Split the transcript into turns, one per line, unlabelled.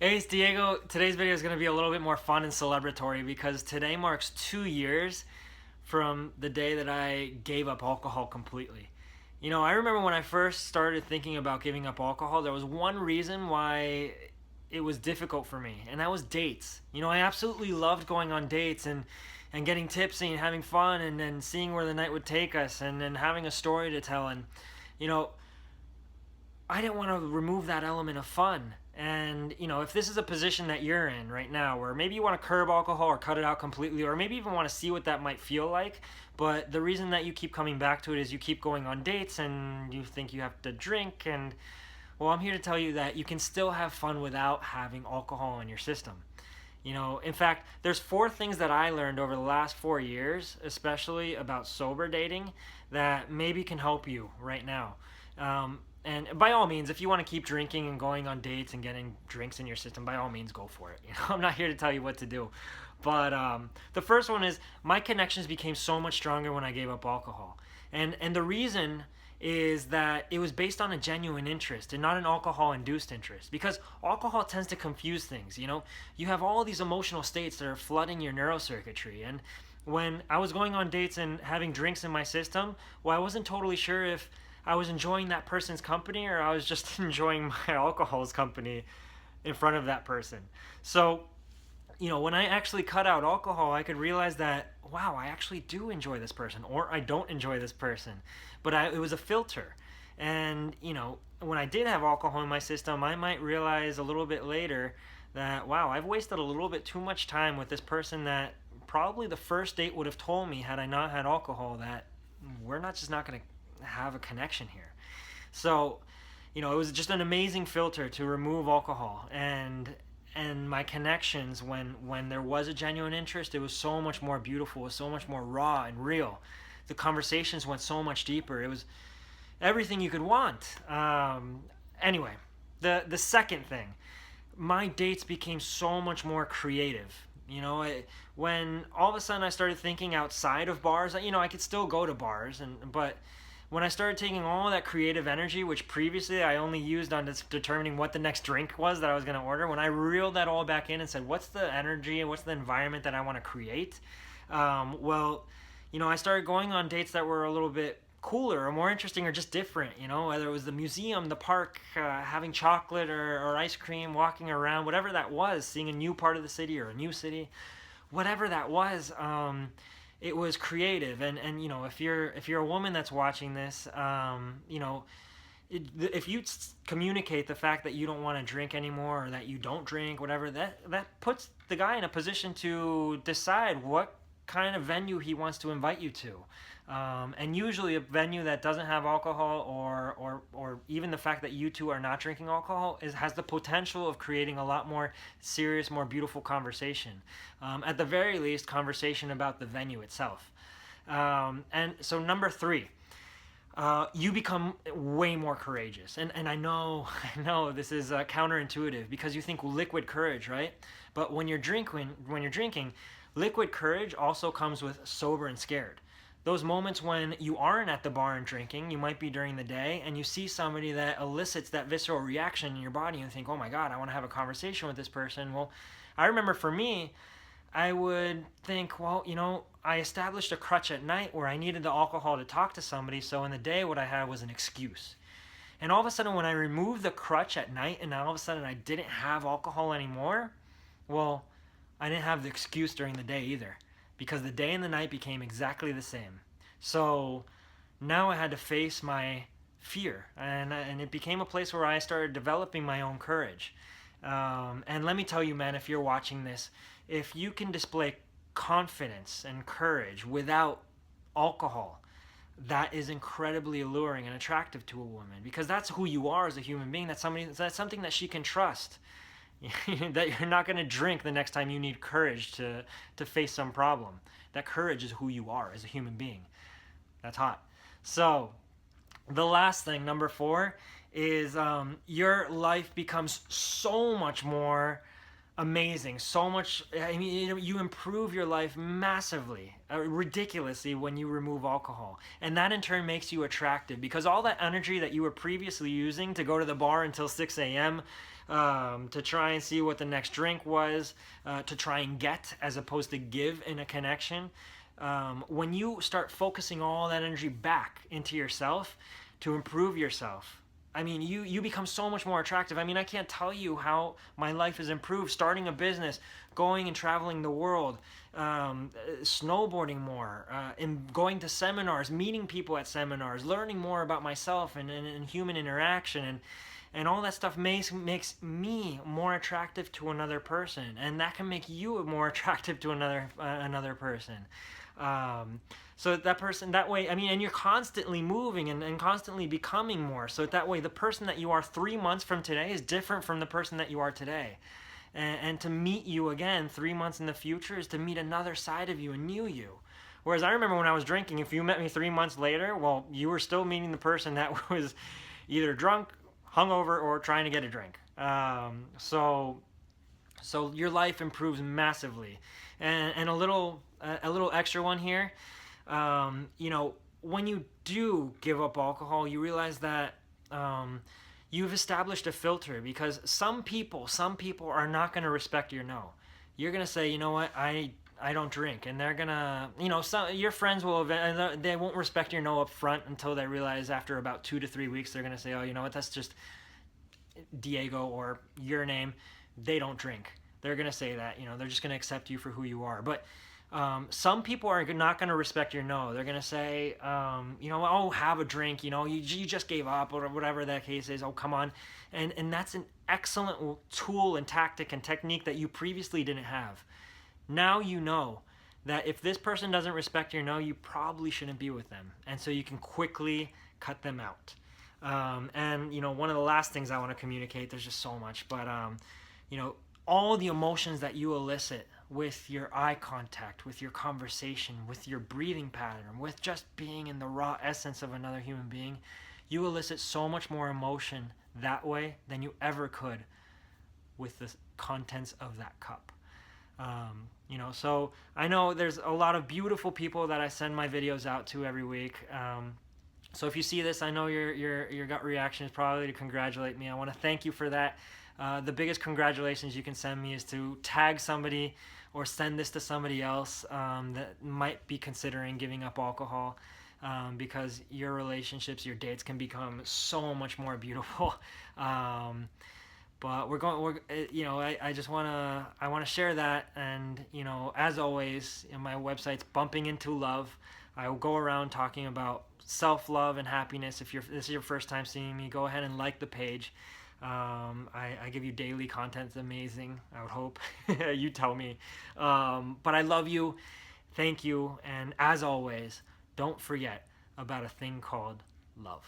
Hey, it's Diego. Today's video is going to be a little bit more fun and celebratory because today marks 2 years from the day that I gave up alcohol completely. I remember when I first started thinking about giving up alcohol, there was one reason why it was difficult for me, and that was dates. I absolutely loved going on dates and getting tipsy and having fun and then seeing where the night would take us and then having a story to tell. And, you know, I didn't want to remove that element of fun. And, if this is a position that you're in right now, where maybe you want to curb alcohol or cut it out completely, or maybe even want to see what that might feel like, but the reason that you keep coming back to it is you keep going on dates and you think you have to drink. And, well, I'm here to tell you that you can still have fun without having alcohol in your system. In fact, there's 4 things that I learned over the last 4 years, especially about sober dating, that maybe can help you right now. And by all means, if you want to keep drinking and going on dates and getting drinks in your system, by all means, go for it. I'm not here to tell you what to do. But the first one is my connections became so much stronger when I gave up alcohol. And the reason is that it was based on a genuine interest and not an alcohol induced interest, because alcohol tends to confuse things. You have all these emotional states that are flooding your neurocircuitry. And when I was going on dates and having drinks in my system, well, I wasn't totally sure if I was enjoying that person's company or I was just enjoying my alcohol's company in front of that person. So, when I actually cut out alcohol, I could realize that, wow, I actually do enjoy this person, or I don't enjoy this person. But it was a filter. And, when I did have alcohol in my system, I might realize a little bit later that, wow, I've wasted a little bit too much time with this person that probably the first date would have told me, had I not had alcohol, that we're not going to have a connection here. So, it was just an amazing filter to remove alcohol. And my connections, when there was a genuine interest, it was so much more beautiful, it was so much more raw and real. The conversations went so much deeper. It was everything you could want. Anyway, the second thing, my dates became so much more creative. When all of a sudden I started thinking outside of bars, I could still go to bars, but when I started taking all that creative energy, which previously I only used on determining what the next drink was that I was going to order, when I reeled that all back in and said, what's the energy and what's the environment that I want to create? I started going on dates that were a little bit cooler or more interesting or just different, whether it was the museum, the park, having chocolate or ice cream, walking around, whatever that was, seeing a new part of the city or a new city, whatever that was. It was creative. And if you're a woman that's watching this, if you communicate the fact that you don't want to drink anymore or that you don't drink, whatever, that puts the guy in a position to decide what kind of venue he wants to invite you to. And usually a venue that doesn't have alcohol, or even the fact that you two are not drinking alcohol, has the potential of creating a lot more serious, more beautiful conversation. At the very least, conversation about the venue itself. And so number 3, you become way more courageous. And I know this is counterintuitive because you think liquid courage, right? But when you're drinking, liquid courage also comes with sober and scared. Those moments when you aren't at the bar and drinking, you might be during the day, and you see somebody that elicits that visceral reaction in your body and think, oh my God, I want to have a conversation with this person. Well, I remember for me, I would think, well, I established a crutch at night where I needed the alcohol to talk to somebody, so in the day what I had was an excuse. And all of a sudden when I removed the crutch at night and all of a sudden I didn't have alcohol anymore, well, I didn't have the excuse during the day either, because the day and the night became exactly the same. So now I had to face my fear, and it became a place where I started developing my own courage. And let me tell you, man, if you're watching this, if you can display confidence and courage without alcohol, that is incredibly alluring and attractive to a woman, because that's who you are as a human being. That's something that she can trust. That you're not going to drink the next time you need courage to face some problem. That courage is who you are as a human being. That's hot. So the last thing, number 4, is your life becomes so much more amazing. So much, you improve your life massively, ridiculously, when you remove alcohol. And that in turn makes you attractive, because all that energy that you were previously using to go to the bar until 6 a.m., to try and see what the next drink was, to try and get as opposed to give in a connection. When you start focusing all that energy back into yourself to improve yourself, I mean, you become so much more attractive. I mean, I can't tell you how my life has improved starting a business, going and traveling the world, snowboarding more, and going to seminars, meeting people at seminars, learning more about myself and human interaction. And all that stuff makes me more attractive to another person, and that can make you more attractive to another person. So that person, that way, I mean, and you're constantly moving and constantly becoming more. So that way, the person that you are 3 months from today is different from the person that you are today. And to meet you again 3 months in the future is to meet another side of you, a new you. Whereas I remember when I was drinking, if you met me 3 months later, well, you were still meeting the person that was either drunk, hungover, or trying to get a drink. So your life improves massively. And a little extra one here. When you do give up alcohol, you realize that you've established a filter, because some people are not going to respect your no. You're going to say, you know what, I don't drink, and they're gonna, some your friends will, they won't respect your no up front until they realize after about 2 to 3 weeks they're gonna say, oh, you know what, that's just Diego or your name. They don't drink. They're gonna say that, they're just gonna accept you for who you are. But some people are not going to respect your no. They're going to say, oh, have a drink, you just gave up, or whatever that case is. Oh, come on. And that's an excellent tool and tactic and technique that you previously didn't have. Now you know that if this person doesn't respect your no, you probably shouldn't be with them. And so you can quickly cut them out. One of the last things I want to communicate, there's just so much, but, all the emotions that you elicit with your eye contact, with your conversation, with your breathing pattern, with just being in the raw essence of another human being, you elicit so much more emotion that way than you ever could with the contents of that cup. So I know there's a lot of beautiful people that I send my videos out to every week. So if you see this, I know your gut reaction is probably to congratulate me. I want to thank you for that. The biggest congratulations you can send me is to tag somebody or send this to somebody else that might be considering giving up alcohol, because your relationships, your dates can become so much more beautiful. But I just want to share that. And, as always, my website's Bumping Into Love. I will go around talking about self-love and happiness. If this is your first time seeing me, go ahead and like the page. I give you daily content. It's amazing, I would hope. You tell me. But I love you. Thank you. And as always, don't forget about a thing called love.